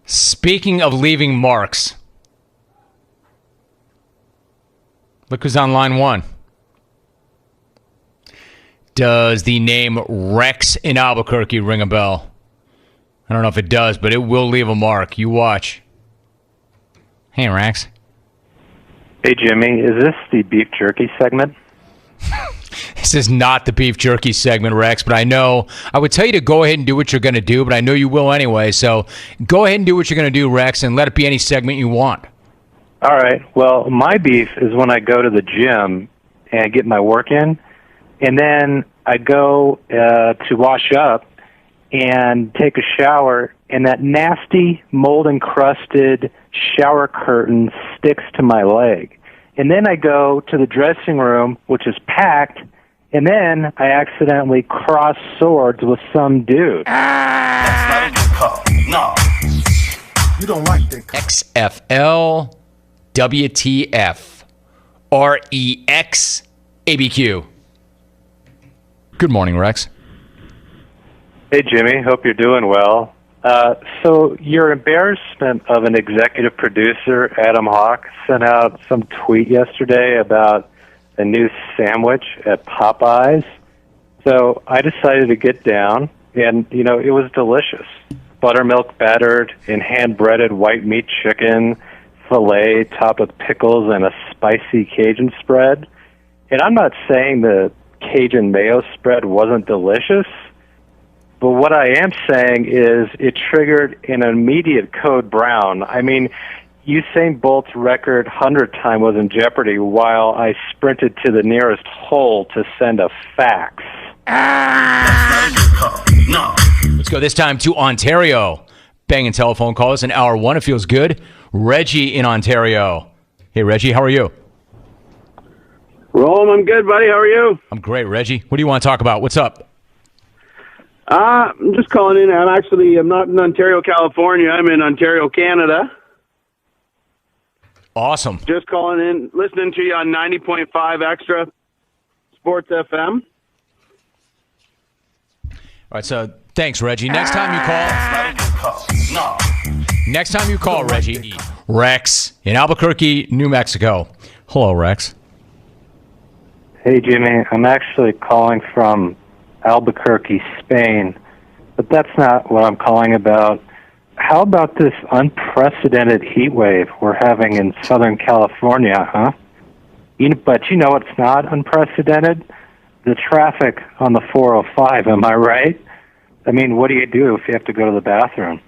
Speaking of leaving marks, look who's on line one. Does the name Rex in Albuquerque ring a bell? I don't know if it does, but it will leave a mark. You watch. Hey, Rex. Hey, Jimmy. Is this the beef jerky segment? This is not the beef jerky segment, Rex, but I would tell you to go ahead and do what you're going to do, but I know you will anyway. So go ahead and do what you're going to do, Rex, and let it be any segment you want. All right. Well, my beef is when I go to the gym and get my work in, and then I go to wash up and take a shower, and that nasty mold-encrusted shower curtain sticks to my leg. And then I go to the dressing room, which is packed, and then I accidentally cross swords with some dude. That's not a good call. No. You don't like that call. XFL, WTF, REX, ABQ. Good morning, Rex. Hey, Jimmy. Hope you're doing well. So your embarrassment of an executive producer, Adam Hawk, sent out some tweet yesterday about a new sandwich at Popeyes. So I decided to get down, and, it was delicious. Buttermilk battered and hand-breaded white meat chicken, filet topped with pickles and a spicy Cajun spread. And I'm not saying the Cajun mayo spread wasn't delicious, but what I am saying is it triggered an immediate code brown. I mean, Usain Bolt's record 100 time was in jeopardy while I sprinted to the nearest hole to send a fax. No. Let's go this time to Ontario. Banging telephone calls in hour one. It feels good. Reggie in Ontario. Hey, Reggie, how are you? Rome, I'm good, buddy. How are you? I'm great, Reggie. What do you want to talk about? What's up? I'm just calling in. I'm not in Ontario, California. I'm in Ontario, Canada. Awesome. Just calling in, listening to you on 90.5 Extra Sports FM. All right, so thanks, Reggie. Next time you call, Reggie, Rex in Albuquerque, New Mexico. Hello, Rex. Hey, Jimmy. I'm actually calling from Albuquerque, Spain, but that's not what I'm calling about. How about this unprecedented heat wave we're having in Southern California, huh? But it's not unprecedented? The traffic on the 405, am I right? I mean, what do you do if you have to go to the bathroom?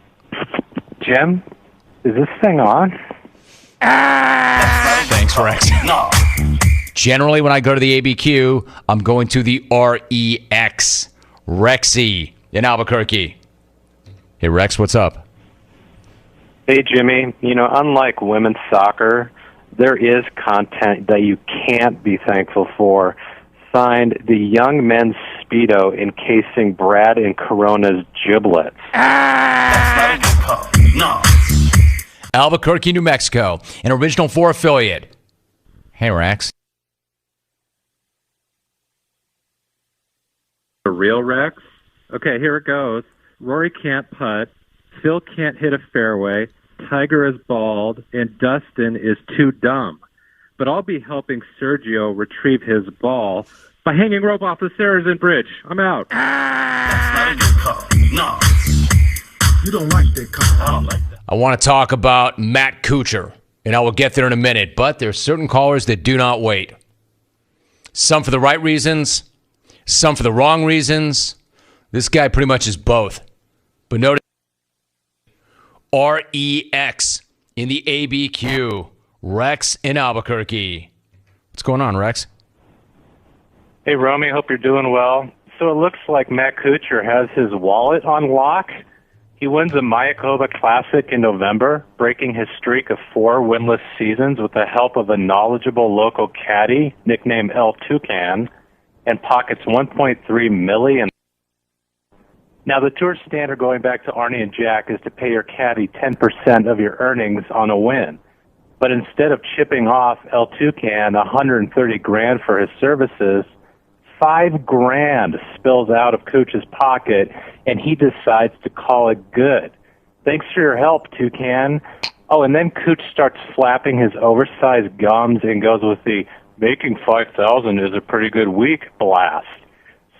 Jim, is this thing on? Thanks, Rex. No. Generally, when I go to the ABQ, I'm going to the REX, Rexy in Albuquerque. Hey, Rex, what's up? Hey, Jimmy. Unlike women's soccer, there is content that you can't be thankful for. Signed, the young men's Speedo encasing Brad and Corona's giblets. That's not a good call. No. Albuquerque, New Mexico, an Original 4 affiliate. Hey, Rex. The real Rex? Okay, here it goes. Rory can't putt. Phil can't hit a fairway. Tiger is bald. And Dustin is too dumb. But I'll be helping Sergio retrieve his ball by hanging rope off the Saracen Bridge. I'm out. That's not a good call. No. You don't like that call. I don't like that. I want to talk about Matt Kuchar, and I will get there in a minute, but there are certain callers that do not wait. Some for the right reasons, some for the wrong reasons. This guy pretty much is both. But notice REX in the ABQ. Rex in Albuquerque. What's going on, Rex? Hey, Romy, hope you're doing well. So it looks like Matt Kuchar has his wallet on lock. He wins a Mayakoba Classic in November, breaking his streak of 4 winless seasons with the help of a knowledgeable local caddy, nicknamed El Toucan, and pockets $1.3 million. Now, the tour standard going back to Arnie and Jack is to pay your caddy 10% of your earnings on a win. But instead of chipping off El Toucan $130,000 for his services, $5,000 spills out of Cooch's pocket, and he decides to call it good. Thanks for your help, Toucan. Oh, and then Cooch starts flapping his oversized gums and goes with the making 5,000 is a pretty good week blast.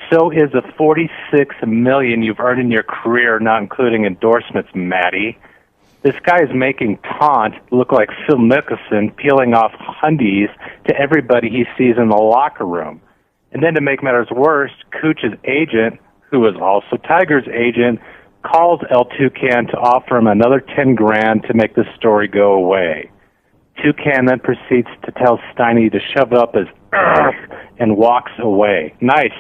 So is the $46 million you've earned in your career, not including endorsements, Matty. This guy is making Taunt look like Phil Mickelson peeling off Hundies to everybody he sees in the locker room. And then to make matters worse, Cooch's agent, who is also Tiger's agent, calls El Toucan to offer him another 10 grand to make the story go away. Toucan then proceeds to tell Steiny to shove up his and walks away. Nice.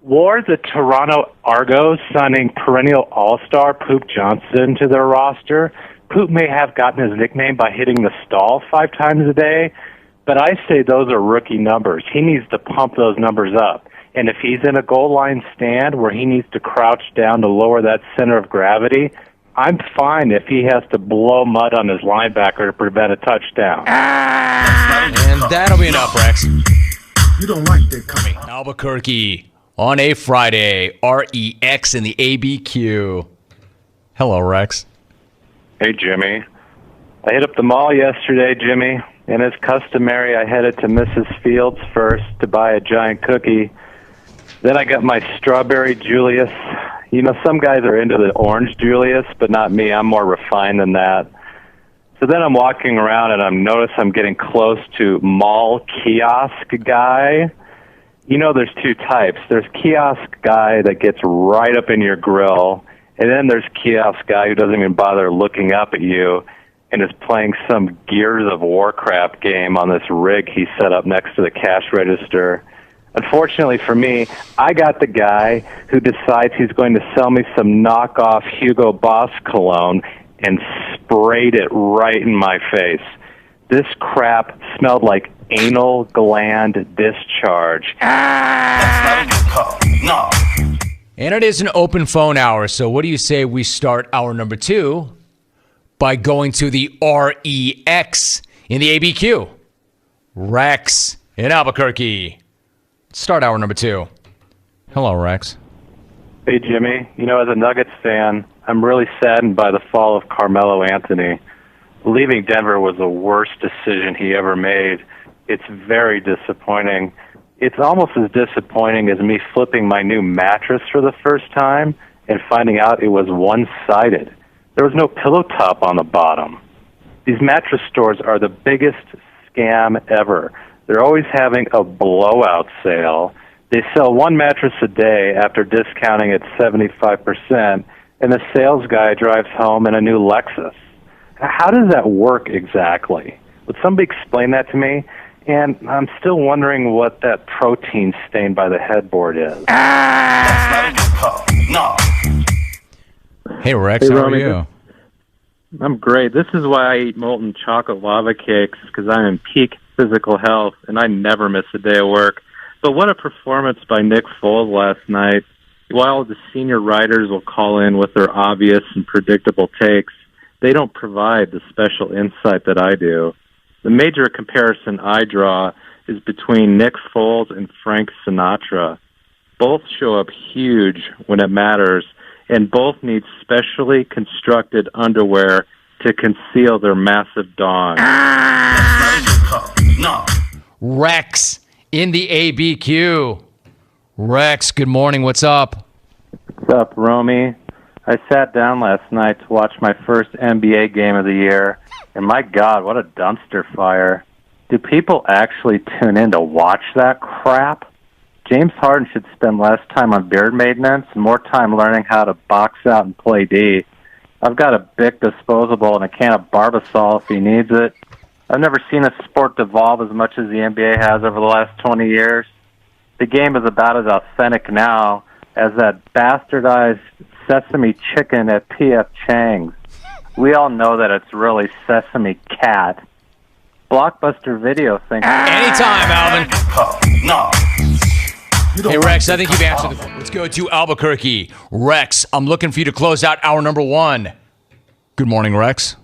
Wore the Toronto Argos signing perennial all-star Poop Johnson to their roster. Poop may have gotten his nickname by hitting the stall 5 times a day, but I say those are rookie numbers. He needs to pump those numbers up. And if he's in a goal line stand where he needs to crouch down to lower that center of gravity, I'm fine if he has to blow mud on his linebacker to prevent a touchdown. And that'll be enough, Rex. You don't like that coming. Albuquerque on a Friday. REX in the ABQ. Hello, Rex. Hey, Jimmy. I hit up the mall yesterday, Jimmy, and as customary, I headed to Mrs. Fields first to buy a giant cookie. Then I got my strawberry Julius. You know, some guys are into the orange Julius, but not me. I'm more refined than that. So then I'm walking around and I'm getting close to mall kiosk guy. You know, there's 2 types. There's kiosk guy that gets right up in your grill, and then there's kiosk guy who doesn't even bother looking up at you and is playing some Gears of Warcraft game on this rig he set up next to the cash register. Unfortunately for me, I got the guy who decides he's going to sell me some knockoff Hugo Boss cologne and sprayed it right in my face. This crap smelled like anal gland discharge. And it is an open phone hour, so what do you say we start hour number 2 by going to the REX in the ABQ? Rex in Albuquerque. Start hour number 2. Hello, Rex. Hey, Jimmy. You know, as a Nuggets fan, I'm really saddened by the fall of Carmelo Anthony. Leaving Denver was the worst decision he ever made. It's very disappointing. It's almost as disappointing as me flipping my new mattress for the first time and finding out it was one-sided. There was no pillow top on the bottom. These mattress stores are the biggest scam ever. They're always having a blowout sale. They sell 1 mattress a day after discounting it 75%, and the sales guy drives home in a new Lexus. How does that work exactly? Would somebody explain that to me? And I'm still wondering what that protein stain by the headboard is. Hey, Rex, how are you? I'm great. This is why I eat molten chocolate lava cakes, because I'm in peak physical health, and I never miss a day of work. But what a performance by Nick Foles last night. While the senior writers will call in with their obvious and predictable takes, they don't provide the special insight that I do. The major comparison I draw is between Nick Foles and Frank Sinatra. Both show up huge when it matters, and both need specially constructed underwear to conceal their massive dong. Rex in the ABQ. Rex, good morning. What's up? What's up, Romy? I sat down last night to watch my first NBA game of the year, and my God, what a dumpster fire. Do people actually tune in to watch that crap? James Harden should spend less time on beard maintenance and more time learning how to box out and play D. I've got a Bic disposable and a can of Barbasol if he needs it. I've never seen a sport devolve as much as the NBA has over the last 20 years. The game is about as authentic now as that bastardized sesame chicken at P.F. Chang's. We all know that it's really Sesame Cat. Blockbuster Video thinks... Anytime, Alvin. Hey, Rex, I think you've answered the... Let's go to Albuquerque. Rex, I'm looking for you to close out hour number 1. Good morning, Rex.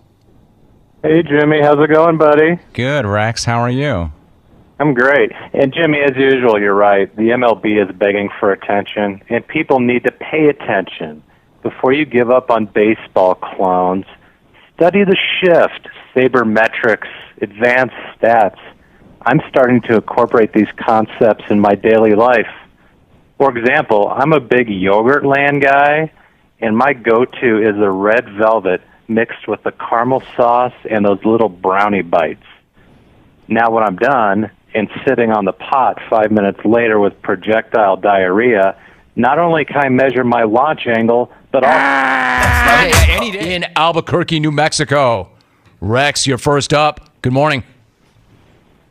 Hey, Jimmy. How's it going, buddy? Good, Rex. How are you? I'm great. And, Jimmy, as usual, you're right. The MLB is begging for attention, and people need to pay attention. before you give up on baseball clones, study the shift, sabermetrics, advanced stats. I'm starting to incorporate these concepts in my daily life. For example, I'm a big yogurt land guy, and my go-to is a red velvet mixed with the caramel sauce and those little brownie bites. Now when I'm done and sitting on the pot 5 minutes later with projectile diarrhea, not only can I measure my launch angle, but also... Any day. In Albuquerque, New Mexico. Rex, you're first up. Good morning.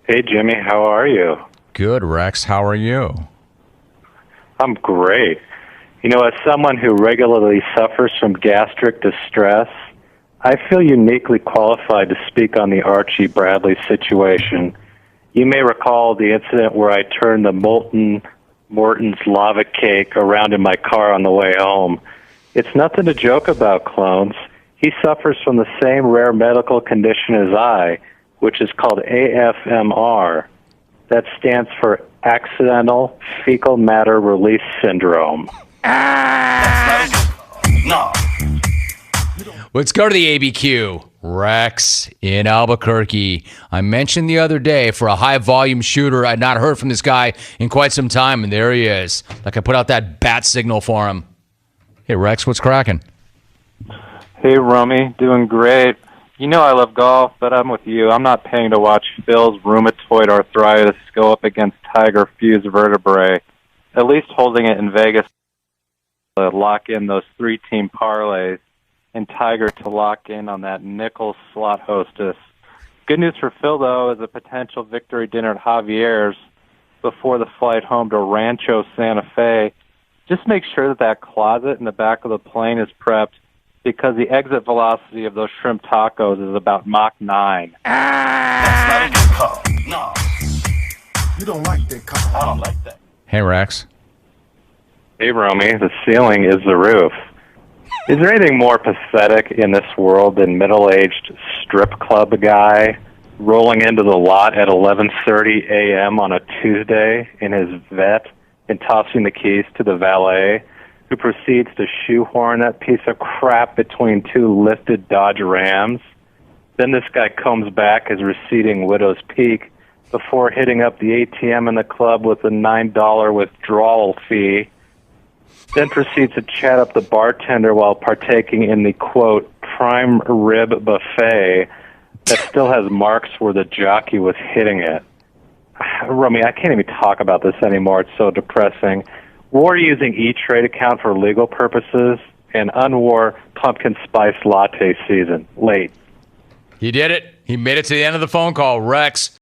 Hey, Jimmy, how are you? Good, Rex. How are you? I'm great. You know, as someone who regularly suffers from gastric distress, I feel uniquely qualified to speak on the Archie Bradley situation. You may recall the incident where I turned the molten Morton's lava cake around in my car on the way home. It's nothing to joke about, clones. He suffers from the same rare medical condition as I, which is called AFMR. That stands for Accidental Fecal Matter Release Syndrome. No. Let's go to the ABQ. Rex in Albuquerque. I mentioned the other day for a high-volume shooter, I'd not heard from this guy in quite some time, and there he is. Like I put out that bat signal for him. Hey, Rex, what's cracking? Hey, Romy, doing great. You know I love golf, but I'm with you. I'm not paying to watch Phil's rheumatoid arthritis go up against Tiger fused vertebrae. At least holding it in Vegas to lock in those three-team parlays, and Tiger to lock in on that nickel slot hostess. Good news for Phil, though, is a potential victory dinner at Javier's before the flight home to Rancho Santa Fe. Just make sure that closet in the back of the plane is prepped, because the exit velocity of those shrimp tacos is about Mach 9. That's not a good call. No. You don't like that call. I don't like that. Hey, Rex. Hey, Romy, the ceiling is the roof. Is there anything more pathetic in this world than middle-aged strip club guy rolling into the lot at 11:30 a.m. on a Tuesday in his vet and tossing the keys to the valet, who proceeds to shoehorn that piece of crap between two lifted Dodge Rams? Then this guy comes back his receding widow's peak before hitting up the ATM in the club with a $9 withdrawal fee, then proceeds to chat up the bartender while partaking in the, quote, prime rib buffet that still has marks where the jockey was hitting it. Romy, I can't even talk about this anymore. It's so depressing. We're using E-Trade account for legal purposes and unwore pumpkin spice latte season. Late. He did it. He made it to the end of the phone call. Rex,